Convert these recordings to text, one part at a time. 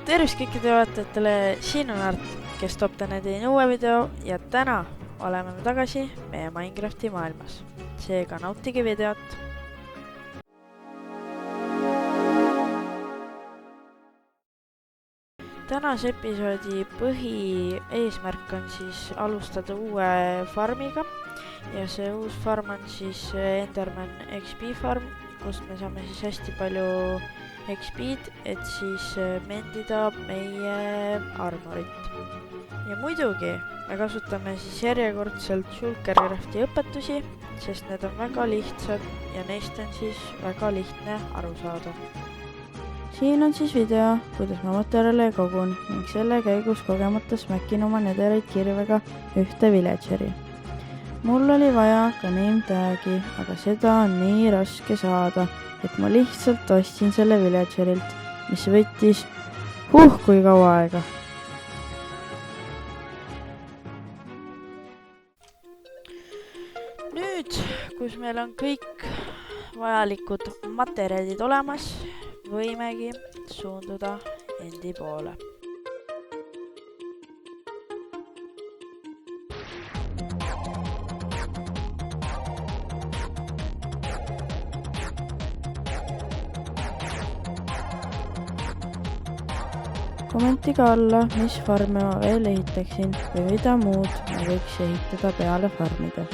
Tervist kõikide vaatajatele, siin on Art, kes toob täna teine uue video ja täna oleme me tagasi meie Minecrafti maailmas. Seega nautige videot. Tänase episoodi põhieesmärk on siis alustada uue farmiga ja see uus farm on siis Enderman XP farm, kust me saame siis hästi palju XP-d, et siis mendida meie armorit. Ja muidugi me kasutame siis järjekordselt Shulkercrafti õpetusi, sest need on väga lihtsad ja neist on siis väga lihtne aru saada. Siin on siis video, kuidas ma materjale kogun ning selle käigus kogemata smäkin oma nedereid kirvega ühte villageri. Mul oli vaja ka name tag'i, aga seda on nii raske saada, et ma lihtsalt ostsin selle villagerilt, mis võttis kui kaua aega. Nüüd, kus meil on kõik vajalikud materjalid olemas, võimegi suunduda endi poole. Kommentiga alla, mis farme ma veel ehitaksin või mida muud ma võiks ehitada peale farmide.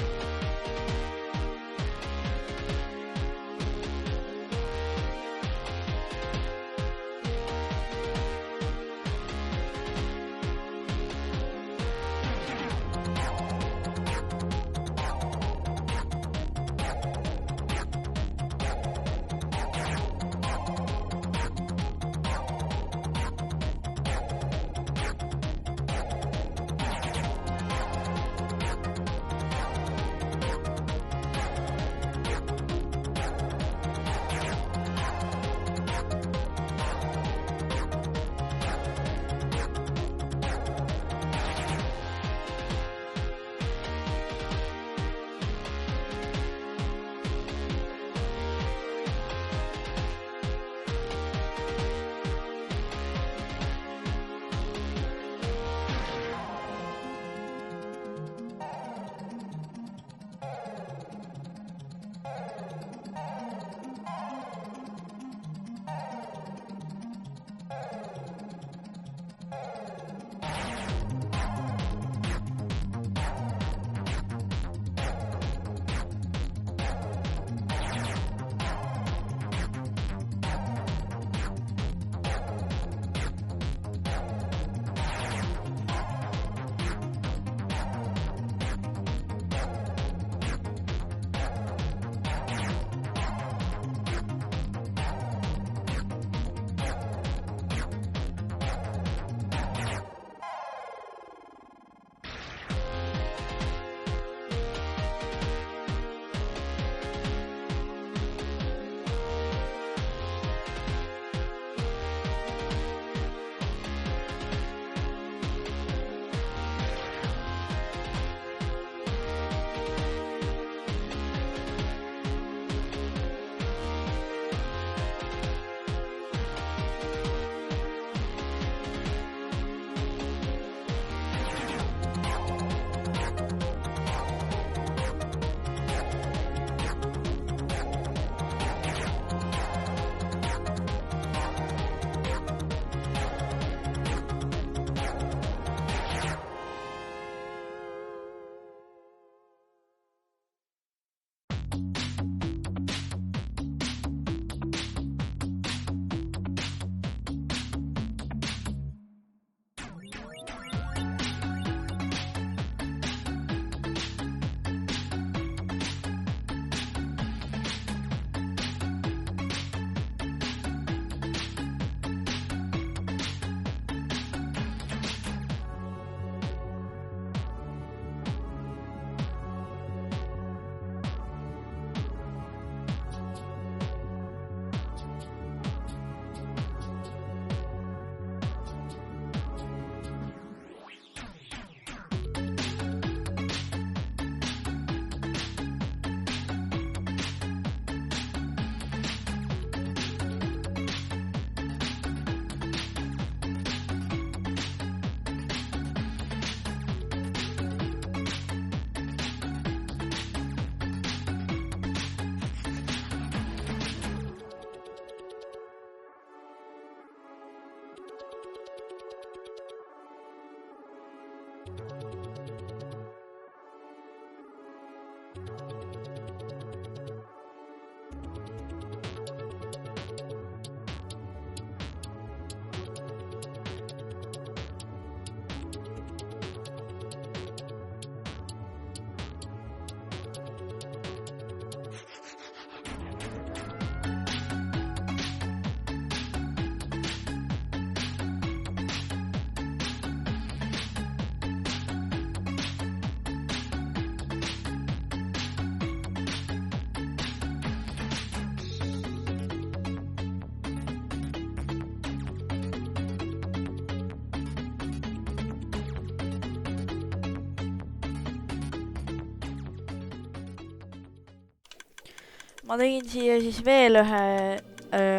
ma tegin siia siis veel ühe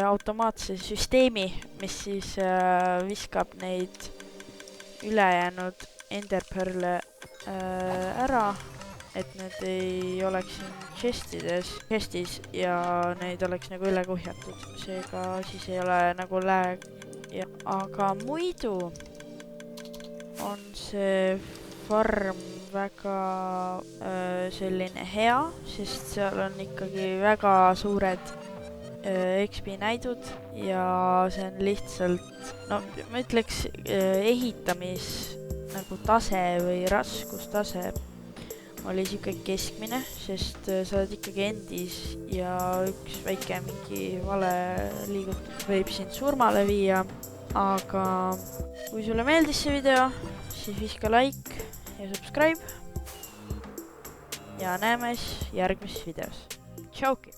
automaatse süsteemi, mis siis viskab neid ülejäänud enderpearl'e ära, et need ei oleks siin chestis ja neid oleks nagu üle kuhjatud, seega siis ei ole nagu lag. Aga muidu on see farm väga selline hea, sest seal on ikkagi väga suured XP näidud ja see on lihtsalt, no ma ütleks ehitamis nagu tase või raskustase oli siuke keskmine, sest sa oled ikkagi endis ja üks väike mingi vale liigutus võib sind surmale viia. Aga kui sulle meeldis see video, siis viska like ja subscribe ja näeme siis järgmises videos. Tšauki!